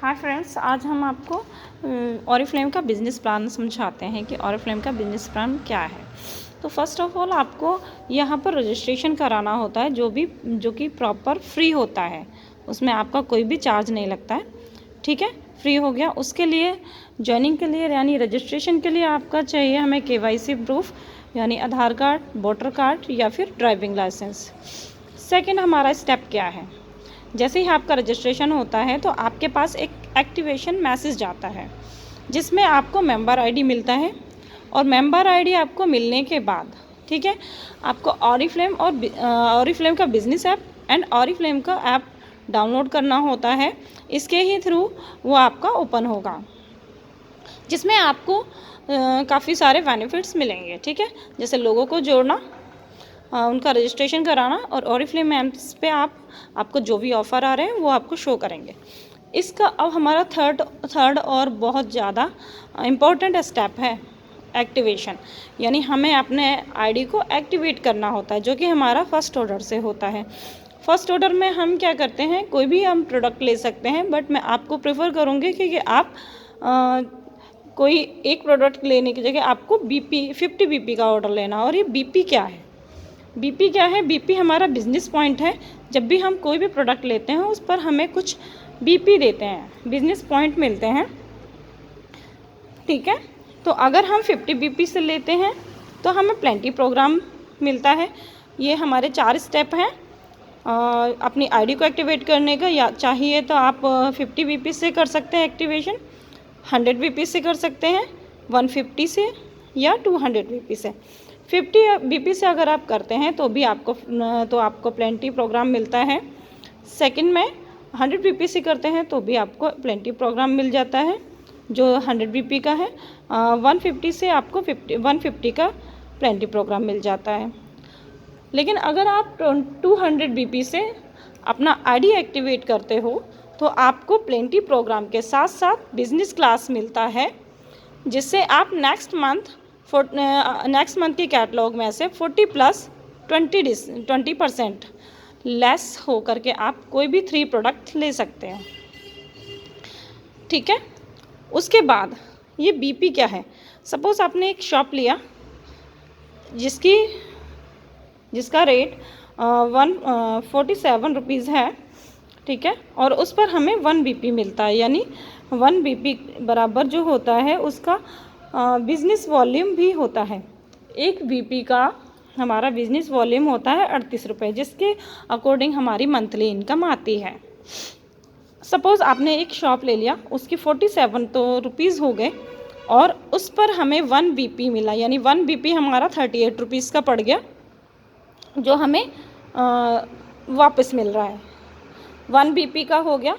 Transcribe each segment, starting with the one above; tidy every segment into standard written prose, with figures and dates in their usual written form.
Hi friends, आज हम आपको ऑरिफ्लेम का बिज़नेस प्लान समझाते हैं कि ऑरिफ्लेम का बिज़नेस प्लान क्या है। तो फर्स्ट ऑफ ऑल आपको यहाँ पर रजिस्ट्रेशन कराना होता है, जो कि प्रॉपर फ्री होता है। उसमें आपका कोई भी चार्ज नहीं लगता है। ठीक है, फ्री हो गया। उसके लिए ज्वाइनिंग के लिए यानी रजिस्ट्रेशन के लिए आपका चाहिए हमें KYC प्रूफ, यानी आधार कार्ड, वोटर कार्ड या फिर ड्राइविंग लाइसेंस। सेकेंड हमारा स्टेप क्या है, जैसे ही आपका रजिस्ट्रेशन होता है तो आपके पास एक एक्टिवेशन मैसेज जाता है जिसमें आपको मेंबर आईडी मिलता है। और मेंबर आईडी आपको मिलने के बाद, ठीक है, आपको ऑरिफ्लेम का बिज़नेस ऐप एंड ऑरिफ्लेम का ऐप डाउनलोड करना होता है। इसके ही थ्रू वो आपका ओपन होगा, जिसमें आपको काफ़ी सारे बेनिफिट्स मिलेंगे। ठीक है, जैसे लोगों को जोड़ना, उनका रजिस्ट्रेशन कराना, और ऑरिफ्लेम ऐप्स पे आपको जो भी ऑफ़र आ रहे हैं वो आपको शो करेंगे। इसका अब हमारा थर्ड और बहुत ज़्यादा इम्पोर्टेंट स्टेप है एक्टिवेशन, यानी हमें अपने आईडी को एक्टिवेट करना होता है, जो कि हमारा फर्स्ट ऑर्डर से होता है। फर्स्ट ऑर्डर में हम क्या करते हैं, कोई भी हम प्रोडक्ट ले सकते हैं, बट मैं आपको प्रेफर करूँगी कि आप कोई एक प्रोडक्ट लेने की जगह आपको 50 BP का ऑर्डर लेना। और ये BP क्या है, BP क्या है? BP हमारा बिजनेस पॉइंट है। जब भी हम कोई भी प्रोडक्ट लेते हैं उस पर हमें कुछ BP देते हैं, बिजनेस पॉइंट मिलते हैं। ठीक है, तो अगर हम 50 BP से लेते हैं तो हमें प्लेंटी प्रोग्राम मिलता है। ये हमारे 4 स्टेप हैं अपनी आईडी को एक्टिवेट करने का। या चाहिए तो आप 50 BP से कर सकते हैं एक्टिवेशन, 100 BP से कर सकते हैं, 150 से या 200 BP से। 50 BP से अगर आप करते हैं तो आपको प्लेंटी प्रोग्राम मिलता है। सेकंड में 100 BP से करते हैं तो भी आपको प्लेंटी प्रोग्राम मिल जाता है, जो 100 BP का है। 150 से आपको 150 का प्लेंटी प्रोग्राम मिल जाता है। लेकिन अगर आप 200 BP से अपना आईडी एक्टिवेट करते हो तो आपको प्लेंटी प्रोग्राम के साथ साथ बिजनेस क्लास मिलता है, जिससे आप नेक्स्ट मंथ के कैटलॉग में से 40 प्लस 20% लेस हो करके आप कोई भी 3 प्रोडक्ट ले सकते हैं। ठीक है, उसके बाद ये BP क्या है। सपोज़ आपने एक शॉप लिया जिसका रेट 147 रुपीज़ है। ठीक है, और उस पर हमें 1 BP मिलता है, यानी 1 BP बराबर जो होता है उसका बिज़नेस वॉल्यूम भी होता है। 1 BP का हमारा बिज़नेस वॉल्यूम होता है 38 रुपये, जिसके अकॉर्डिंग हमारी मंथली इनकम आती है। सपोज़ आपने एक शॉप ले लिया, उसकी 47 तो रुपीज़ हो गए और उस पर हमें 1 BP मिला, यानी 1 BP हमारा 38 रुपीज़ का पड़ गया, जो हमें वापस मिल रहा है। 1 BP का हो गया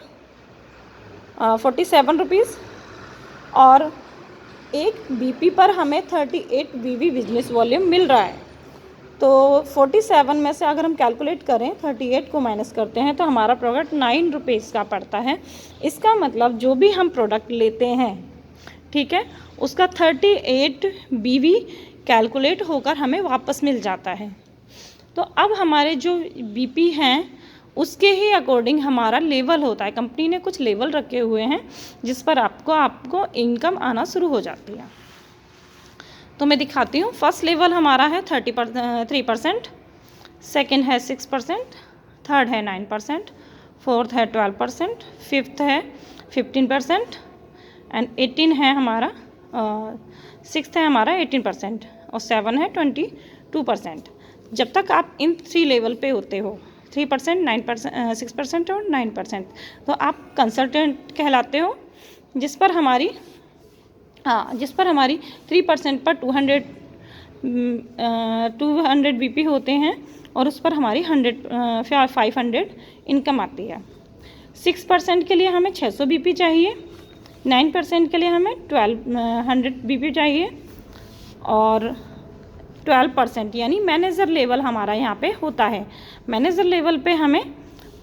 47 रुपीज़, और 1 BP पर हमें 38 BV बिजनेस वॉल्यूम मिल रहा है। तो 47 में से अगर हम कैलकुलेट करें, 38 को माइनस करते हैं तो हमारा प्रोडक्ट 9 रुपीज़ का पड़ता है। इसका मतलब जो भी हम प्रोडक्ट लेते हैं, ठीक है, उसका 38 BV कैलकुलेट होकर हमें वापस मिल जाता है। तो अब हमारे जो BP हैं उसके ही अकॉर्डिंग हमारा लेवल होता है। कंपनी ने कुछ लेवल रखे हुए हैं जिस पर आपको इनकम आना शुरू हो जाती है। तो मैं दिखाती हूँ। फर्स्ट लेवल हमारा है 3%, सेकेंड है 6%, थर्ड है 9%, फोर्थ है 12%, फिफ्थ है 15% एंड 18 है हमारा, सिक्स्थ है हमारा 18% और 7 है 22%। जब तक आप इन 3 लेवल पे होते हो, 3%, 9%, 6% और 9%, तो आप कंसल्टेंट कहलाते हो, जिस पर हमारी 3% पर 200 BP होते हैं और उस पर हमारी 500 इनकम आती है। 6% के लिए हमें 600 BP चाहिए, 9% के लिए हमें 1200 BP चाहिए, और 12% यानी मैनेजर लेवल हमारा यहाँ पे होता है। मैनेजर लेवल पे हमें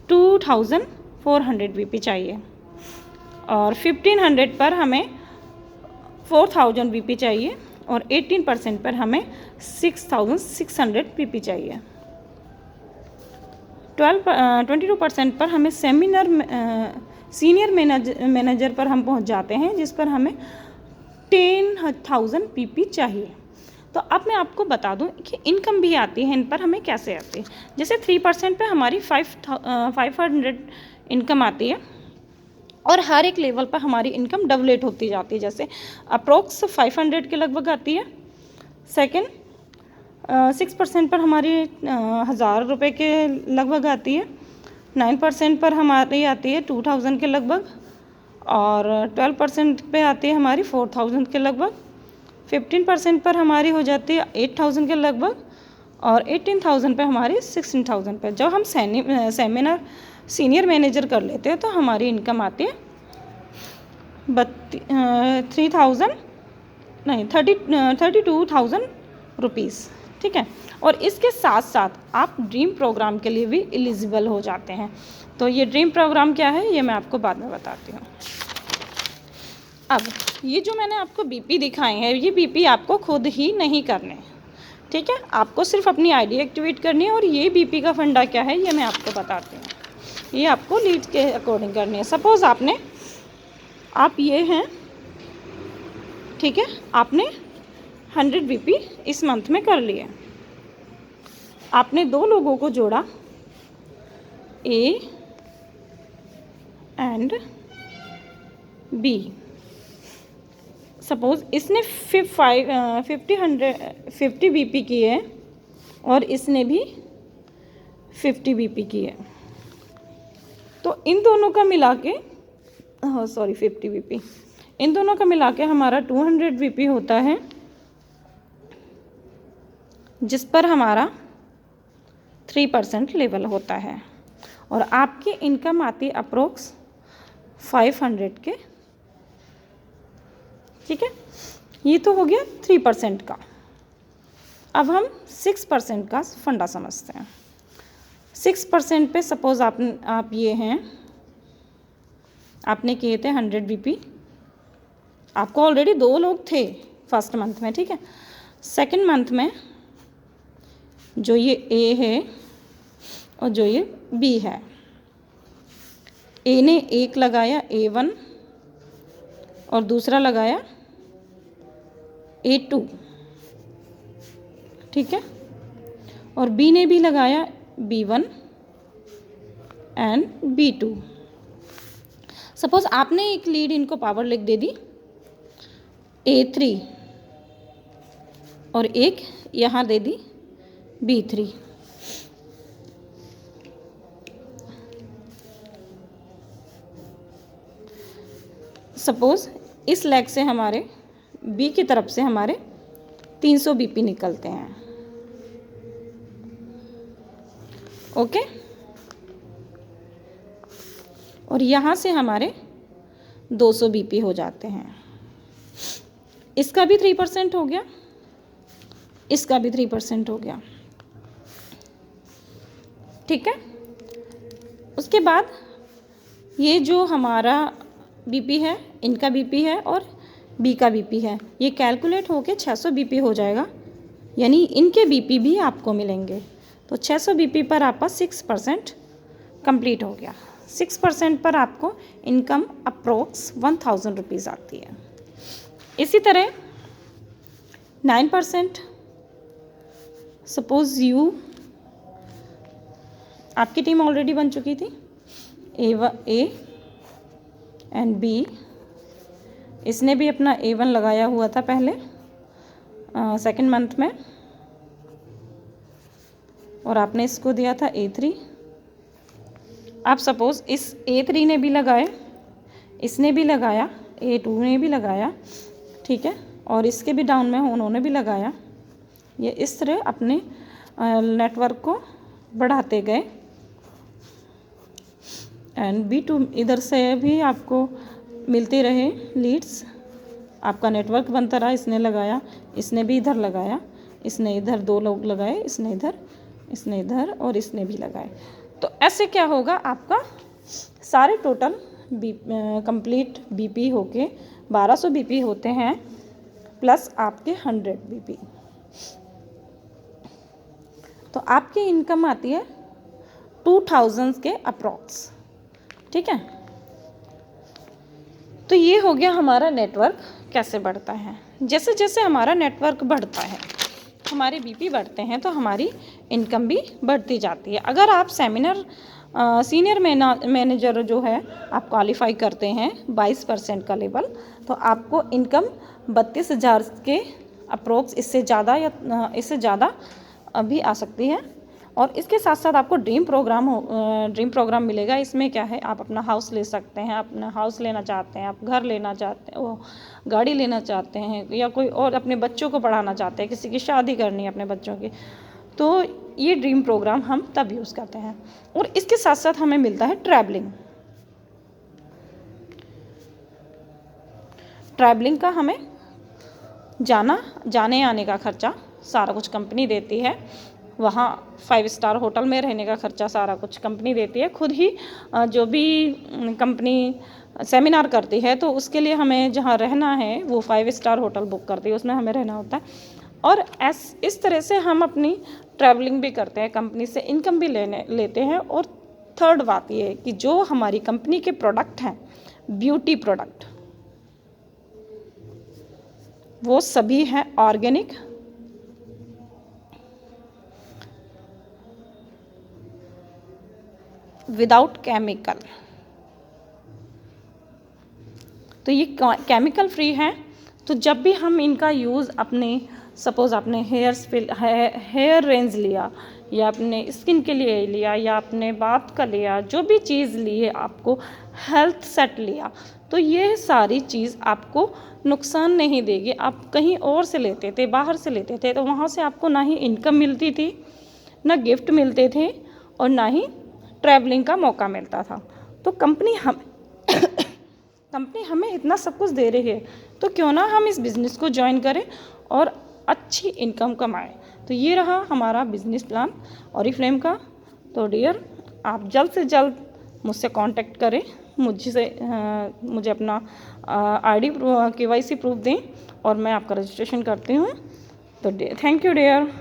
2400 BP चाहिए, और 1500 पर हमें 4000 BP चाहिए, और 18% पर हमें 6600 BP चाहिए। 22% पर हमें सीनियर मैनेजर पर हम पहुंच जाते हैं, जिस पर हमें 10,000 पीपी चाहिए। तो अब मैं आपको बता दूं कि इनकम भी आती है, इन पर हमें कैसे आती है। जैसे 3% पे हमारी 500 इनकम आती है, और हर एक लेवल पर हमारी इनकम डबलेट होती जाती है। जैसे अप्रोक्स 500 के लगभग आती है। सेकेंड 6% पर हमारी 1,000 रुपये के लगभग आती है। 9% पर हमारी आती है 2,000 के लगभग, और 12% पे आती है हमारी 4,000 के लगभग। 15% पर हमारी हो जाती है 8,000 के लगभग, और 18,000 पे हमारी 16,000 पे। जब हम सीनियर मैनेजर कर लेते हैं तो हमारी इनकम आती है 32,000 रुपीज़। ठीक है, और इसके साथ साथ आप ड्रीम प्रोग्राम के लिए भी एलिजिबल हो जाते हैं। तो ये ड्रीम प्रोग्राम क्या है, ये मैं आपको बाद में बताती हूँ। अब ये जो मैंने आपको बीपी दिखाए हैं, ये बीपी आपको खुद ही नहीं करने, ठीक है, आपको सिर्फ अपनी आईडी एक्टिवेट करनी है। और ये बीपी का फंडा क्या है, ये मैं आपको बताती हूँ। ये आपको लीड के अकॉर्डिंग करनी है। सपोज़ आप ये हैं, ठीक है, आपने 100 बीपी इस मंथ में कर लिए। आपने 2 लोगों को जोड़ा, ए एंड बी। सपोज़ इसने 50 बीपी की है और इसने भी 50 बीपी की है। तो इन दोनों का मिला के 50 बीपी, इन दोनों का मिला के हमारा 200 बीपी होता है, जिस पर हमारा 3% लेवल होता है। और आपकी इनकम आती है अप्रोक्स 500 के। ठीक है, ये तो हो गया 3% का। अब हम 6% का फंडा समझते हैं। 6% पे सपोज़ आप ये हैं, आपने किए थे 100 बीपी। आपको ऑलरेडी 2 लोग थे फर्स्ट मंथ में, ठीक है। सेकंड मंथ में जो ये ए है और जो ये बी है, ए ने 1 लगाया A1 और दूसरा लगाया A2, ठीक है, और बी ने भी लगाया B1 एंड B2। सपोज़ आपने एक लीड इनको पावर लिख दे दी A3 और एक यहाँ दे दी B3। सपोज़ इस लेग से हमारे बी की तरफ से हमारे 300 बीपी निकलते हैं। ओके, और यहाँ से हमारे 200 बीपी हो जाते हैं। इसका भी 3% हो गया, इसका भी 3% हो गया, ठीक है। उसके बाद ये जो हमारा बीपी है, इनका बीपी है और बी का बीपी है, ये कैलकुलेट होके 600 बीपी हो जाएगा, यानी इनके बीपी भी आपको मिलेंगे। तो 600 बीपी पर आपका 6% कंप्लीट हो गया। 6% पर आपको इनकम अप्रोक्स 1,000 रुपीज़ आती है। इसी तरह 9%, सपोज़ आपकी टीम ऑलरेडी बन चुकी थी, ए एंड बी। इसने भी अपना A1 लगाया हुआ था पहले सेकंड मंथ में, और आपने इसको दिया था A3। आप सपोज़ इस A3 ने भी लगाए, इसने भी लगाया, A2 ने भी लगाया, ठीक है, और इसके भी डाउन में उन्होंने भी लगाया। ये इस तरह अपने नेटवर्क को बढ़ाते गए। एंड B2 इधर से भी आपको मिलते रहे लीड्स, आपका नेटवर्क बनता रहा। इसने लगाया, इसने भी इधर लगाया, इसने इधर 2 लोग लगाए, इसने इधर और इसने भी लगाए। तो ऐसे क्या होगा, आपका सारे टोटल कंप्लीट बीपी होके 1200 बीपी होते हैं, प्लस आपके 100 बीपी। तो आपकी इनकम आती है 2000 के अप्रॉक्स, ठीक है। तो ये हो गया हमारा नेटवर्क कैसे बढ़ता है। जैसे जैसे हमारा नेटवर्क बढ़ता है, हमारे बीपी बढ़ते हैं, तो हमारी इनकम भी बढ़ती जाती है। अगर आप सीनियर मैनेजर जो है आप क्वालिफाई करते हैं 22% का लेवल, तो आपको इनकम 32,000 के अप्रोक्स, इससे ज़्यादा भी आ सकती है। और इसके साथ साथ आपको ड्रीम प्रोग्राम मिलेगा। इसमें क्या है, आप अपना हाउस ले सकते हैं, अपना हाउस लेना चाहते हैं, आप घर लेना चाहते हैं, वो गाड़ी लेना चाहते हैं, या कोई और अपने बच्चों को पढ़ाना चाहते हैं, किसी की शादी करनी है अपने बच्चों की, तो ये ड्रीम प्रोग्राम हम तब यूज़ करते हैं। और इसके साथ साथ हमें मिलता है ट्रैवलिंग का हमें जाने आने का खर्चा सारा कुछ कंपनी देती है। वहाँ 5 स्टार होटल में रहने का खर्चा सारा कुछ कंपनी देती है। खुद ही जो भी कंपनी सेमिनार करती है, तो उसके लिए हमें जहाँ रहना है वो 5 स्टार होटल बुक करती है, उसमें हमें रहना होता है। और इस तरह से हम अपनी ट्रैवलिंग भी करते हैं, कंपनी से इनकम भी लेते हैं। और थर्ड बात ये है कि जो हमारी कंपनी के प्रोडक्ट हैं, ब्यूटी प्रोडक्ट, वो सभी हैं ऑर्गेनिक, विदाउट केमिकल। तो ये केमिकल फ्री है। तो जब भी हम इनका यूज़ सपोज़ आपने हेयर रेंज लिया, या अपने स्किन के लिए लिया, या अपने बात का लिया, जो भी चीज़ लिए, आपको हेल्थ सेट लिया, तो ये सारी चीज़ आपको नुकसान नहीं देगी। आप कहीं और से लेते थे, बाहर से लेते थे, तो वहाँ से आपको ना ही इनकम मिलती थी, ना गिफ्ट मिलते थे, और ना ही ट्रैवलिंग का मौका मिलता था। तो कंपनी हमें इतना सब कुछ दे रही है, तो क्यों ना हम इस बिज़नेस को ज्वाइन करें और अच्छी इनकम कमाएं। तो ये रहा हमारा बिज़नेस प्लान ऑरिफ्लेम का। तो डियर, आप जल्द से जल्द मुझसे कांटेक्ट करें, मुझे अपना ID KYC प्रूफ दें, और मैं आपका रजिस्ट्रेशन करती हूँ। तो थैंक यू डियर।